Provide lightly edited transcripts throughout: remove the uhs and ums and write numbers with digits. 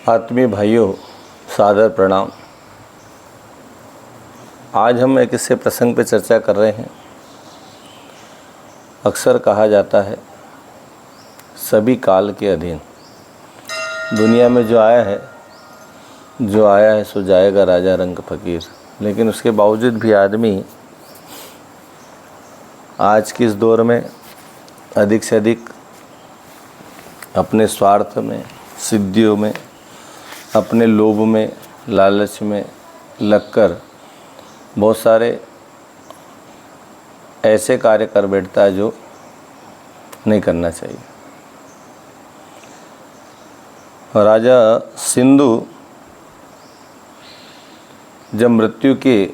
आत्मीय भाइयों, सादर प्रणाम। आज हम एक ऐसे प्रसंग पर चर्चा कर रहे हैं। अक्सर कहा जाता है सभी काल के अधीन। दुनिया में जो आया है सो जाएगा, राजा रंग फकीर। लेकिन उसके बावजूद भी आदमी आज के इस दौर में अधिक से अधिक अपने स्वार्थ में, सिद्धियों में, अपने लोभ में, लालच में लगकर बहुत सारे ऐसे कार्य कर बैठता है जो नहीं करना चाहिए। राजा सिंधु जब मृत्यु के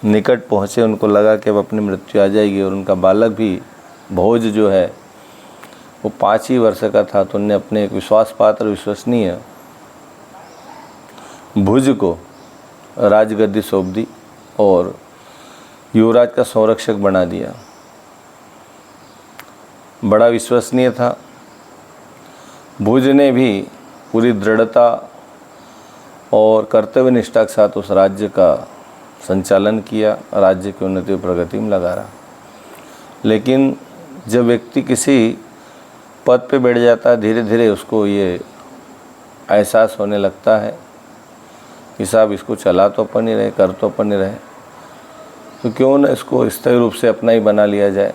निकट पहुँचे, उनको लगा कि अब अपनी मृत्यु आ जाएगी और उनका बालक भी भोज जो है वो 5 ही वर्ष का था, तो उनने अपने एक विश्वास पात्र, विश्वसनीय भुज को राजगद्दी सौंप दी और युवराज का संरक्षक बना दिया। बड़ा विश्वसनीय था। भुज ने भी पूरी दृढ़ता और कर्तव्य निष्ठा के साथ उस राज्य का संचालन किया, राज्य की उन्नति और प्रगति में लगा रहा। लेकिन जब व्यक्ति किसी पद पे बैठ जाता है, धीरे धीरे उसको ये एहसास होने लगता है कि साहब इसको चला तो अपन ही रहे, कर तो अपन ही रहे, तो क्यों न इसको स्थायी रूप से अपना ही बना लिया जाए।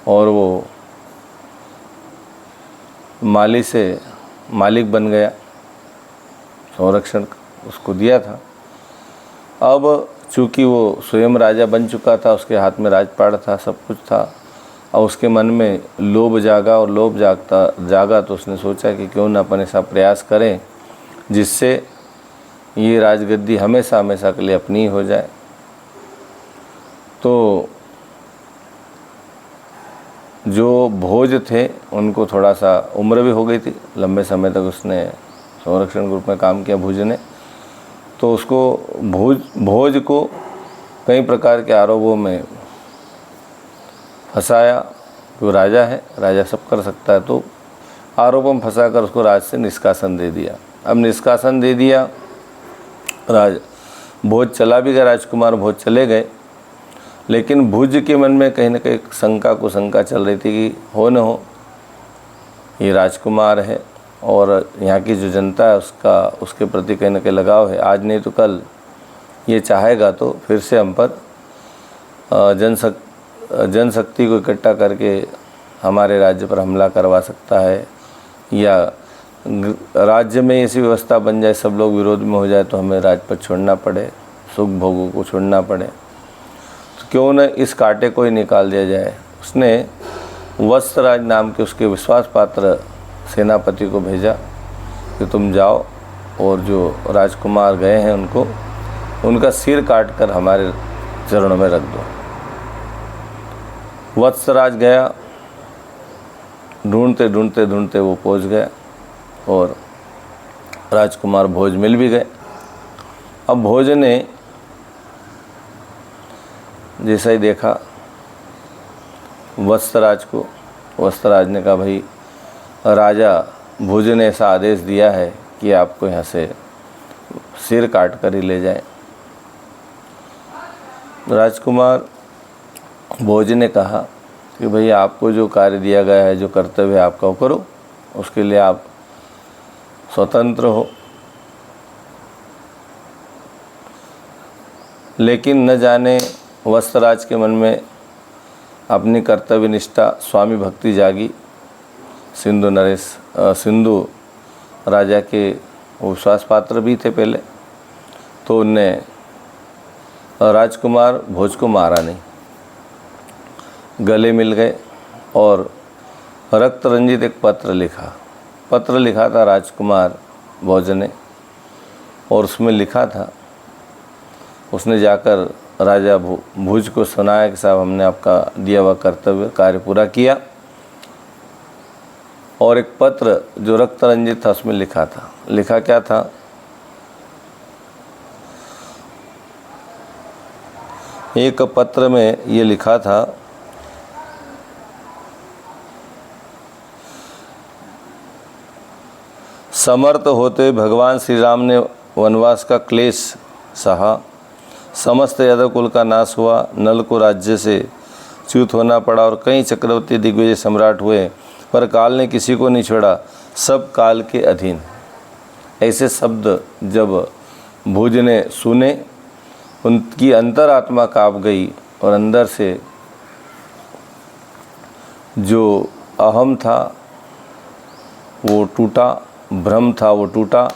और वो माली से मालिक बन गया, संरक्षण उसको दिया था। अब चूँकि वो स्वयं राजा बन चुका था, उसके हाथ में राजपाट था, सब कुछ था, और उसके मन में लोभ जागा, और लोभ जागा तो उसने सोचा कि क्यों न अपन ऐसा प्रयास करें जिससे ये राजगद्दी हमेशा हमेशा के लिए अपनी ही हो जाए। तो जो भोज थे उनको थोड़ा सा उम्र भी हो गई थी, लंबे समय तक उसने संरक्षण ग्रुप में काम किया भुज ने, तो उसको भोज को कई प्रकार के आरोपों में फंसाया। वो राजा है, राजा सब कर सकता है, तो आरोपों में फंसा कर उसको राज से निष्कासन दे दिया। अब निष्कासन दे दिया, भोज चला भी गया, राजकुमार भोज चले गए। लेकिन भुज के मन में कहीं ना कहीं शंका चल रही थी कि हो न हो ये राजकुमार है और यहाँ की जो जनता है उसके प्रति कहीं ना कहीं लगाव है। आज नहीं तो कल ये चाहेगा तो फिर से हम पर जनशक्ति को इकट्ठा करके हमारे राज्य पर हमला करवा सकता है, या राज्य में ऐसी व्यवस्था बन जाए, सब लोग विरोध में हो जाए तो हमें राजपद छोड़ना पड़े, सुख भोगों को छोड़ना पड़े, तो क्यों न इस कांटे को ही निकाल दिया जाए। उसने वत्सराज नाम के उसके विश्वास पात्र सेनापति को भेजा कि तुम जाओ और जो राजकुमार गए हैं उनका सिर काट कर हमारे चरणों में रख दो। वत्सराज गया, ढूंढते ढूंढते वो पहुंच गया और राजकुमार भोज मिल भी गए। अब भोज ने जैसा ही देखा वत्सराज को, वत्सराज ने कहा भाई राजा भोज ने ऐसा आदेश दिया है कि आपको यहाँ से सिर काट कर ही ले जाए। राजकुमार भोज ने कहा कि भाई आपको जो कार्य दिया गया है, जो कर्तव्य है आपका, वो करो, उसके लिए आप स्वतंत्र हो। लेकिन न जाने वत्सराज के मन में अपनी कर्तव्य निष्ठा, स्वामी भक्ति जागी। सिंधु राजा के विश्वास पात्र भी थे पहले, तो उनने राजकुमार भोज को मारा नहीं, गले मिल गए और रक्त रंजित एक पत्र लिखा था राजकुमार भोज ने, और उसमें लिखा था, उसने जाकर राजा भुज को सुनाया कि साहब हमने आपका दिया हुआ कर्तव्य कार्य पूरा किया। और एक पत्र जो रक्त रंजित था उसमें लिखा क्या था, एक पत्र में ये लिखा था समर्थ होते भगवान श्री राम ने वनवास का क्लेश सहा। समस्त यादव कुल का नाश हुआ, नल को राज्य से च्युत होना पड़ा और कई चक्रवर्ती दिग्विजय सम्राट हुए, पर काल ने किसी को नहीं छोड़ा, सब काल के अधीन। ऐसे शब्द जब भुज ने सुने, उनकी अंतरात्मा काँप गई और अंदर से जो अहम था वो टूटा, भ्रम था वो टूटा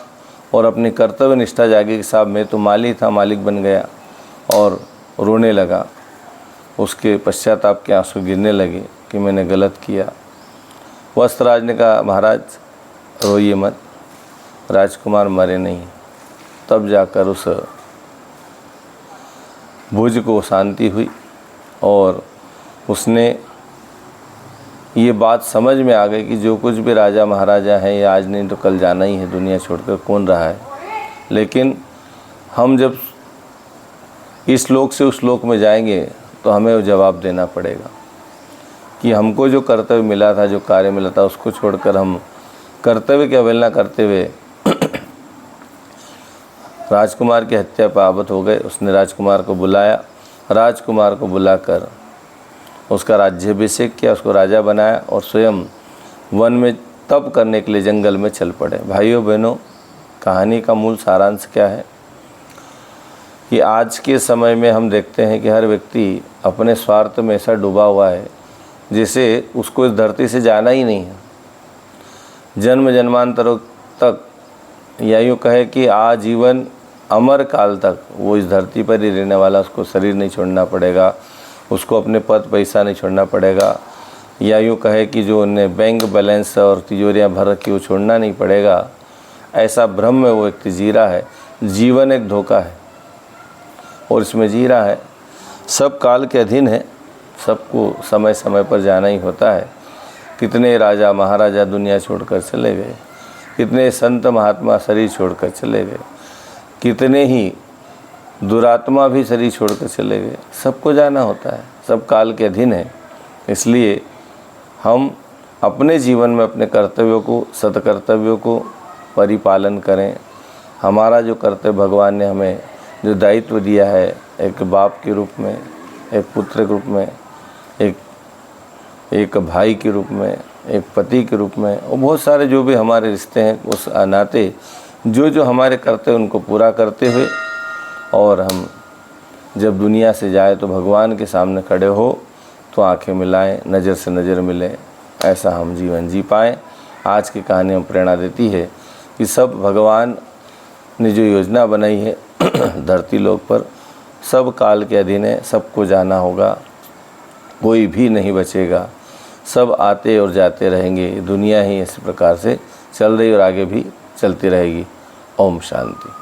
और अपनी कर्तव्य निष्ठा जागी कि साहब मैं तो माली था, मालिक बन गया, और रोने लगा। उसके पश्चाताप के आंसू गिरने लगे कि मैंने गलत किया। वस्त्रराज ने कहा महाराज रोइए मत, राजकुमार मरे नहीं। तब जाकर उस भुज को शांति हुई और उसने ये बात समझ में आ गई कि जो कुछ भी राजा महाराजा हैं ये आज नहीं तो कल जाना ही है, दुनिया छोड़कर कौन रहा है। लेकिन हम जब इस लोक से उस लोक में जाएंगे तो हमें वो जवाब देना पड़ेगा कि हमको जो कर्तव्य मिला था, जो कार्य मिला था, उसको छोड़कर हम कर्तव्य की अवहेलना करते हुए राजकुमार की हत्या पर आबद्ध हो गए। उसने राजकुमार को बुलाया, राजकुमार को बुलाकर उसका राज्याभिषेक किया, उसको राजा बनाया और स्वयं वन में तप करने के लिए जंगल में चल पड़े। भाइयों बहनों, कहानी का मूल सारांश क्या है कि आज के समय में हम देखते हैं कि हर व्यक्ति अपने स्वार्थ में ऐसा डूबा हुआ है जैसे उसको इस धरती से जाना ही नहीं है। जन्म जन्मांतरों तक, या यूँ कहे कि आजीवन अमर काल तक वो इस धरती पर ही रहने वाला, उसको शरीर नहीं छोड़ना पड़ेगा, उसको अपने पद पैसा नहीं छोड़ना पड़ेगा, या यूँ कहे कि जो उन्हें बैंक बैलेंस और तिजोरियाँ भर रखी वो छोड़ना नहीं पड़ेगा। ऐसा भ्रम में वो व्यक्ति जी रहा है। जीवन एक धोखा है और इसमें जी रहा है। सब काल के अधीन है, सबको समय समय पर जाना ही होता है। कितने राजा महाराजा दुनिया छोड़कर चले गए, कितने संत महात्मा शरीर छोड़कर चले गए, कितने ही दुरात्मा भी शरीर छोड़कर चले गए। सबको जाना होता है, सब काल के अधीन है। इसलिए हम अपने जीवन में अपने कर्तव्यों को, सत्कर्तव्यों को परिपालन करें। हमारा जो कर्तव्य भगवान ने हमें जो दायित्व दिया है, एक बाप के रूप में, एक पुत्र के रूप में, एक भाई के रूप में, एक पति के रूप में, और बहुत सारे जो भी हमारे रिश्ते हैं, उस नाते जो हमारे कर्तव्य उनको पूरा करते हुए और हम जब दुनिया से जाए तो भगवान के सामने खड़े हो तो आंखें मिलाएं, नज़र से नज़र मिले, ऐसा हम जीवन जी पाएँ। आज की कहानी हम प्रेरणा देती है कि सब भगवान ने जो योजना बनाई है धरती लोक पर, सब काल के अधीन है, सबको जाना होगा, कोई भी नहीं बचेगा, सब आते और जाते रहेंगे। दुनिया ही इस प्रकार से चल रही और आगे भी चलती रहेगी। ओम शांति।